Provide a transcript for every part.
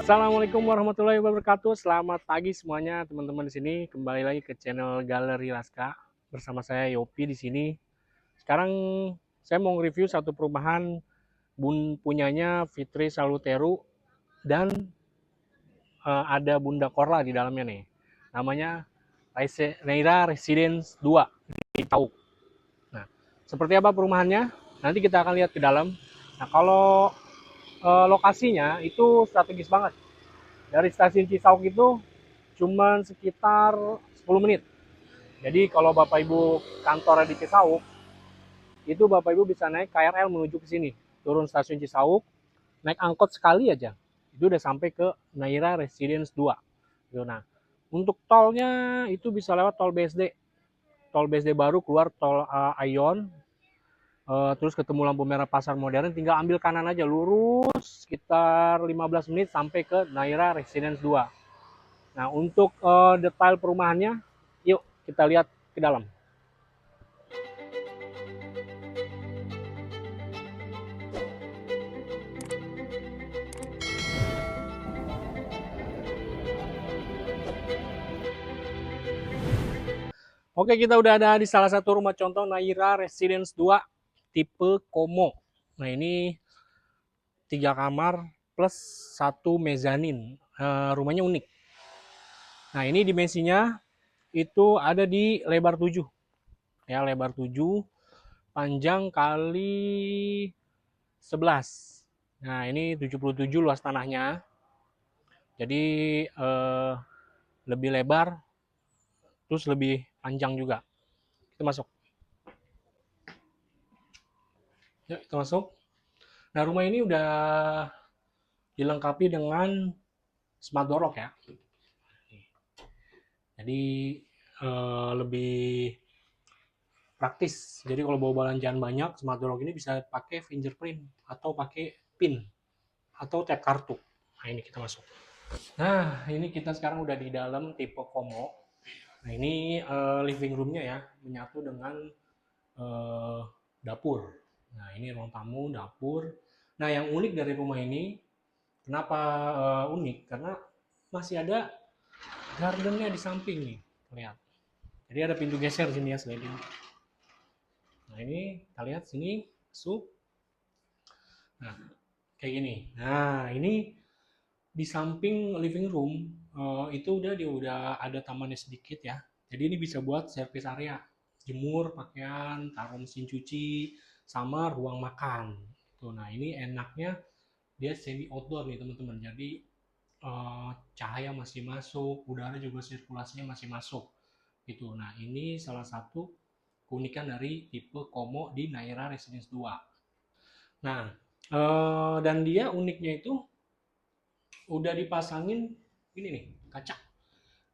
Assalamualaikum warahmatullahi wabarakatuh. Selamat pagi semuanya teman-teman di sini. Kembali lagi ke channel Galeri Laska bersama saya Yopi di sini. Sekarang saya mau review satu perumahan punyanya Fitri Saluteru dan ada Bunda Korla di dalamnya nih. Namanya Neira Residence 2 di Tauk. Nah, seperti apa perumahannya? Nanti kita akan lihat ke dalam. Nah, kalau lokasinya itu strategis banget. Dari stasiun Cisauk itu cuman sekitar 10 menit. Jadi kalau Bapak Ibu kantornya di Cisauk, itu Bapak Ibu bisa naik KRL menuju ke sini. Turun stasiun Cisauk, naik angkot sekali aja. Itu udah sampai ke Naira Residence 2. Nah, untuk tolnya itu bisa lewat tol BSD. Tol BSD baru keluar tol Ayon, terus ketemu lampu merah Pasar Modern, tinggal ambil kanan aja lurus sekitar 15 menit sampai ke Naira Residence 2. Nah, untuk detail perumahannya, yuk kita lihat ke dalam. Oke, kita udah ada di salah satu rumah contoh Naira Residence 2 tipe Komo. Nah, ini 3 kamar plus 1 mezanin. Rumahnya unik. Nah, ini dimensinya itu ada di lebar 7. Ya, lebar 7, panjang kali 11. Nah, ini 77 luas tanahnya. Jadi lebih lebar, terus lebih panjang juga. Kita masuk. Yuk, kita masuk. Nah, rumah ini udah dilengkapi dengan smart door lock ya. Jadi lebih praktis. Jadi kalau bawa belanjaan banyak, smart door lock ini bisa pakai fingerprint atau pakai pin atau tap kartu. Nah, ini kita masuk. Nah, ini kita sekarang udah di dalam tipe Komo. Nah, ini living roomnya ya, menyatu dengan dapur. Nah, ini ruang tamu, dapur. Nah, yang unik dari rumah ini, kenapa unik? Karena masih ada gardennya di samping nih, lihat. Jadi ada pintu geser sini ya, sliding. Nah, ini kita lihat sini, masuk. Nah, kayak gini. Nah, ini di samping living room itu udah ada tamannya sedikit ya. Jadi ini bisa buat service area, jemur pakaian, taruh mesin cuci, sama ruang makan. Tuh, nah ini enaknya dia semi outdoor nih teman-teman. Jadi cahaya masih masuk, udara juga sirkulasinya masih masuk. Gitu. Nah ini salah satu keunikan dari tipe Komo di Naira Residence 2. Nah dan dia uniknya itu udah dipasangin ini nih kaca.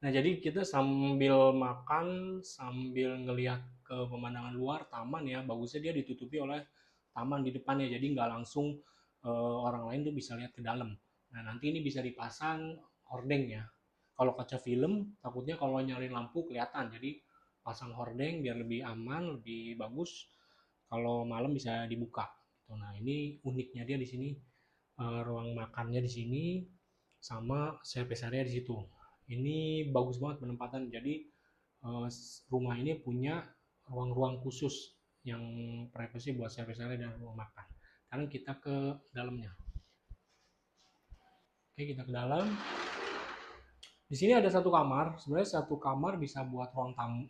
Nah jadi kita sambil makan sambil ngelihat ke pemandangan luar taman ya, bagusnya dia ditutupi oleh taman di depannya, jadi nggak langsung orang lain tuh bisa lihat ke dalam. Nah nanti ini bisa dipasang hordeng ya. Kalau kaca film takutnya kalau nyalain lampu kelihatan, jadi pasang hordeng biar lebih aman, lebih bagus. Kalau malam bisa dibuka. Nah ini uniknya dia di sini, ruang makannya di sini sama service area di situ. Ini bagus banget penempatan. Jadi rumah ini punya ruang-ruang khusus yang privasi buat service area dan ruang makan. Sekarang kita ke dalamnya. Oke, kita ke dalam. Di sini ada satu kamar. Sebenarnya satu kamar bisa buat ruang tamu,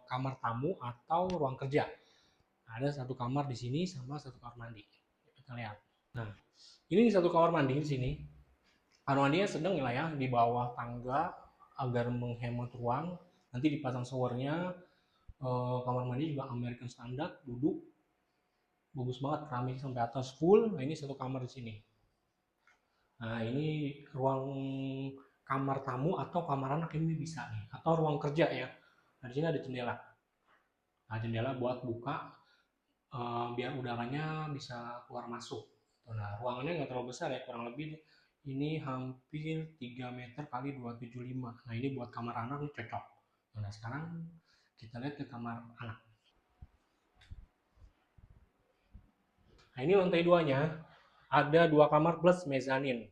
kamar tamu atau ruang kerja. Ada satu kamar di sini sama satu kamar mandi. Kita lihat. Nah, ini satu kamar mandi di sini. Kamar mandinya sedang lah ya, di bawah tangga agar menghemat ruang. Nanti dipasang showernya. Kamar mandi juga American standard, duduk bagus banget, keramik sampai atas full. Nah ini satu kamar di sini. Nah ini ruang kamar tamu atau kamar anak ini bisa nih, atau ruang kerja ya. Nah di sini ada jendela. Nah jendela buat buka biar udaranya bisa keluar masuk. Nah ruangannya nggak terlalu besar ya, kurang lebih ini hampir 3 meter kali 275. Nah ini buat kamar anak ini cocok. Nah sekarang kita lihat ke kamar anak. Nah ini lantai 2-nya ada 2 kamar plus mezanin.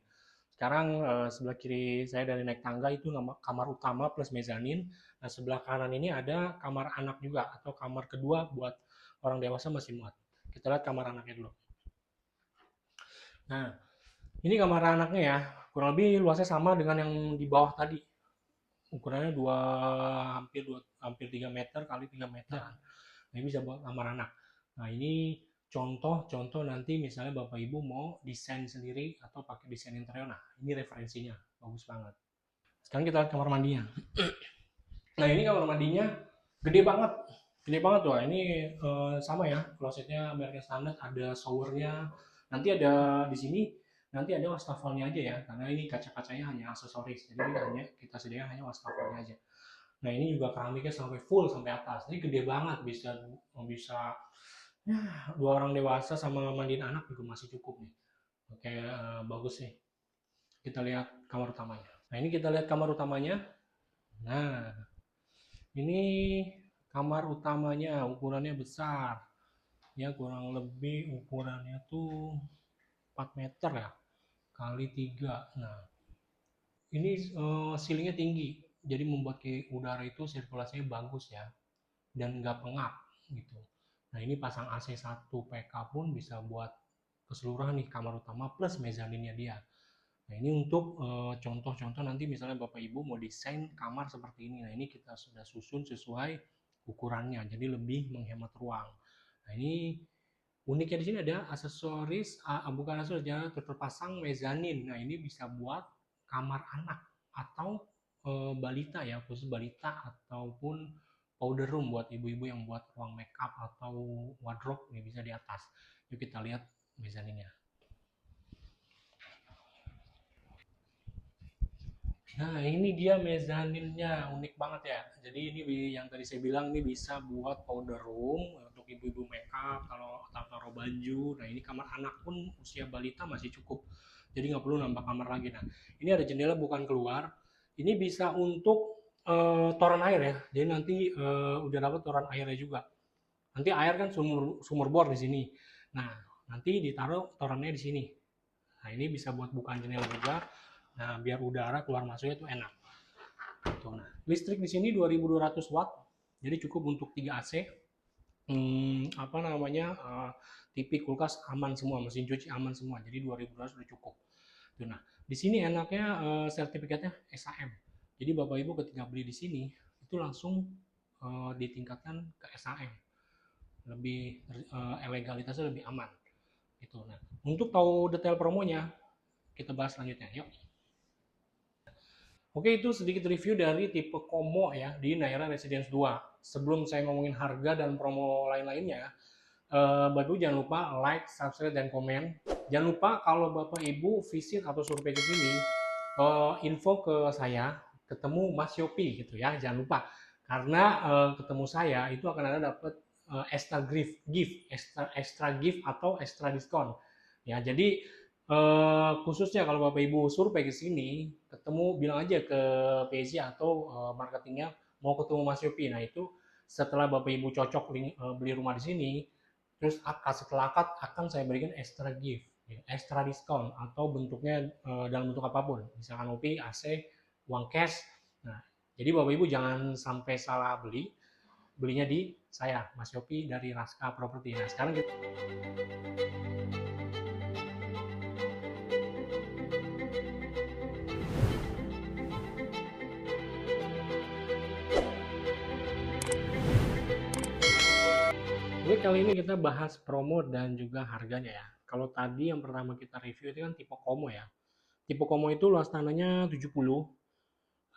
Sekarang sebelah kiri saya dari naik tangga itu nama kamar utama plus mezanin. Nah, sebelah kanan ini ada kamar anak juga atau kamar kedua buat orang dewasa masih muat. Kita lihat kamar anaknya dulu. Nah, ini kamar anaknya ya. Kurang lebih luasnya sama dengan yang di bawah tadi. Ukurannya hampir 3 meter kali 3 meter. Nah, ini bisa buat kamar anak. Nah, ini contoh nanti misalnya Bapak Ibu mau desain sendiri atau pakai desain interior. Nah, ini referensinya. Bagus banget. Sekarang kita lihat kamar mandinya. Nah, ini kamar mandinya gede banget. Gede banget tuh. Ini sama ya, klosetnya American Standard, ada showernya. Nanti ada di sini nanti ada wastafelnya aja ya, karena ini kaca-kacanya hanya aksesoris. Jadi hanya kita sediakan hanya wastafelnya aja. Nah, ini juga keramiknya sampai full sampai atas. Ini gede banget, bisa bisa ya, 2 orang dewasa sama mandiin anak juga masih cukup nih. Oke, bagus nih. Kita lihat kamar utamanya. Nah, ini kita lihat kamar utamanya. Nah, ini kamar utamanya ukurannya besar. Ya, kurang lebih ukurannya tuh 4 meter ya, kali 3. Nah, ini ceilingnya tinggi. Jadi membuat udara itu sirkulasinya bagus ya. Dan nggak pengap gitu. Nah, ini pasang AC 1 PK pun bisa buat keseluruhan nih kamar utama plus mezaninnya dia. Nah, ini untuk contoh-contoh nanti misalnya Bapak Ibu mau desain kamar seperti ini. Nah, ini kita sudah susun sesuai ukurannya, jadi lebih menghemat ruang. Nah, ini uniknya di sini ada aksesoris, bukan aksesoris ya, terpasang mezanin. Nah, ini bisa buat kamar anak atau balita ya, khusus balita ataupun powder room buat ibu-ibu yang buat ruang makeup atau wardrobe, ini bisa di atas. Yuk kita lihat mezaninnya. Nah, ini dia mezaninnya, unik banget ya. Jadi ini yang tadi saya bilang ini bisa buat powder room untuk ibu-ibu makeup, kalau taruh baju. Nah, ini kamar anak pun usia balita masih cukup. Jadi nggak perlu nambah kamar lagi. Nah, ini ada jendela bukan keluar. Ini bisa untuk toren air ya. Jadi nanti udah dapat toren airnya juga. Nanti air kan sumur bor di sini. Nah, nanti ditaruh torennya di sini. Nah, ini bisa buat bukaan jendela juga. Nah, biar udara keluar masuknya itu enak. Tuh, nah, listrik di sini 2200 watt. Jadi cukup untuk 3 AC. Apa namanya? TV, kulkas aman semua, mesin cuci aman semua. Jadi 2200 sudah cukup. Tuh, nah, di sini enaknya sertifikatnya SAM. Jadi Bapak Ibu ketika beli di sini itu langsung ditingkatkan ke SAM. Lebih legalitasnya lebih aman. Itu. Nah, untuk tahu detail promonya kita bahas selanjutnya. Yuk. Oke, itu sedikit review dari tipe Komo ya di Naira Residence 2. Sebelum saya ngomongin harga dan promo lain-lainnya, Bapak Ibu jangan lupa like, subscribe, dan komen. Jangan lupa kalau Bapak Ibu visit atau survei ke sini, info ke saya, ketemu Mas Yopi gitu ya, jangan lupa. Karena ketemu saya itu akan ada dapat extra gift atau extra diskon. Ya, jadi khususnya kalau Bapak Ibu survei ke sini, ketemu bilang aja ke PJ atau marketingnya mau ketemu Mas Yopi. Nah, itu setelah Bapak Ibu cocok beli rumah di sini, terus setelah akad akan saya berikan extra gift, ya, extra diskon atau bentuknya dalam bentuk apapun, misalkan OP, AC, uang cash. Nah, jadi Bapak Ibu jangan sampai salah belinya di saya, Mas Yopi dari Raska Property. Nah, sekarang kita Oke, kali ini kita bahas promo dan juga harganya ya. Kalau tadi yang pertama kita review itu kan tipe Komo ya. Tipe Komo itu luas tanahnya 70,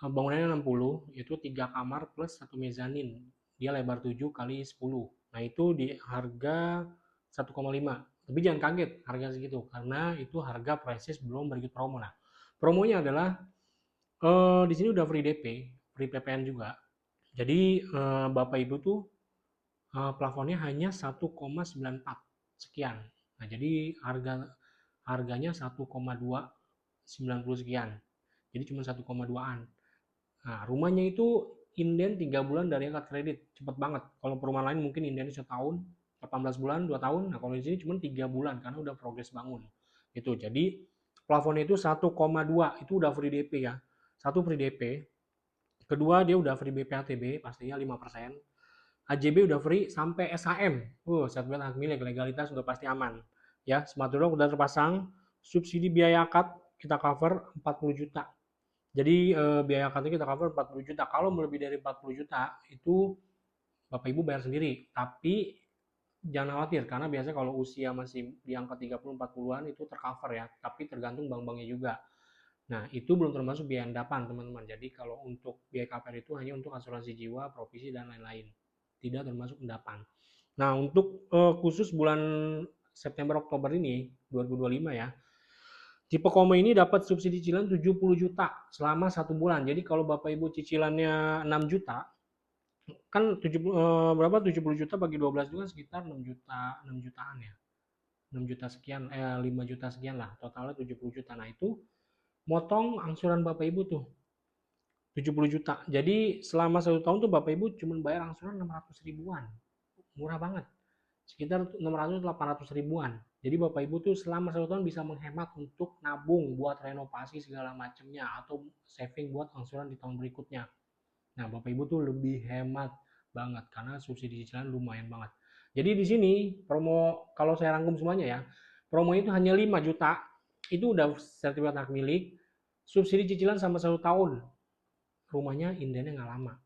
bangunannya 60, itu 3 kamar plus 1 mezanin. Dia lebar 7 kali 10. Nah, itu di harga 1,5. Tapi jangan kaget harga segitu, karena itu harga prices belum berikut promo. Nah, promonya adalah di sini udah free DP, free PPN juga. Jadi Bapak Ibu tuh plafonnya hanya 1,94 sekian. Nah, jadi harganya 1,290 sekian. Jadi cuma 1,2-an. Nah, rumahnya itu inden 3 bulan dari akad kredit. Cepet banget. Kalau perumahan lain mungkin indennya setahun, 18 bulan, 2 tahun. Nah, kalau di sini cuma 3 bulan karena udah progres bangun. Itu. Jadi plafonnya itu 1,2, itu udah free DP ya. Satu free DP. Kedua dia udah free BPATB pastinya 5%. AJB udah free sampai SHM. Sertifikat hak milik, legalitas udah pasti aman. Ya, smart door udah terpasang. Subsidi biaya akad kita cover 40 juta. Jadi biaya akadnya kita cover 40 juta. Kalau melebihi dari 40 juta itu Bapak Ibu bayar sendiri. Tapi jangan khawatir karena biasanya kalau usia masih di angka 30-40-an itu tercover ya. Tapi tergantung bank-banknya juga. Nah, itu belum termasuk biaya endapan, teman-teman. Jadi kalau untuk biaya KPR itu hanya untuk asuransi jiwa, provisi, dan lain-lain. Tidak termasuk endapan. Nah, untuk khusus bulan September Oktober ini 2025 ya. Tipe Komo ini dapat subsidi cicilan 70 juta selama 1 bulan. Jadi kalau Bapak Ibu cicilannya 6 juta, kan 70 juta bagi 12 juga sekitar 6 juta, 6 jutaan ya. 6 juta sekian, 5 juta sekian lah. Totalnya 70 juta. Nah, itu motong angsuran Bapak Ibu tuh 70 juta. Jadi selama 1 tahun tuh Bapak Ibu cuma bayar angsuran 600 ribuan. Murah banget. Sekitar 600-800 ribuan. Jadi Bapak Ibu tuh selama 1 tahun bisa menghemat untuk nabung buat renovasi segala macamnya atau saving buat angsuran di tahun berikutnya. Nah, Bapak Ibu tuh lebih hemat banget karena subsidi cicilan lumayan banget. Jadi di sini promo kalau saya rangkum semuanya ya, promo itu hanya 5 juta. Itu udah sertifikat hak milik, subsidi cicilan sama 1 tahun. Rumahnya indahnya nggak lama.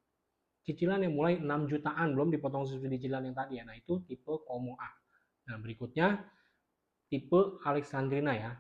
Cicilan yang mulai 6 jutaan, belum dipotong subsidi cicilan yang tadi ya. Nah, itu tipe Komo A. Nah, berikutnya tipe Alexandrina ya.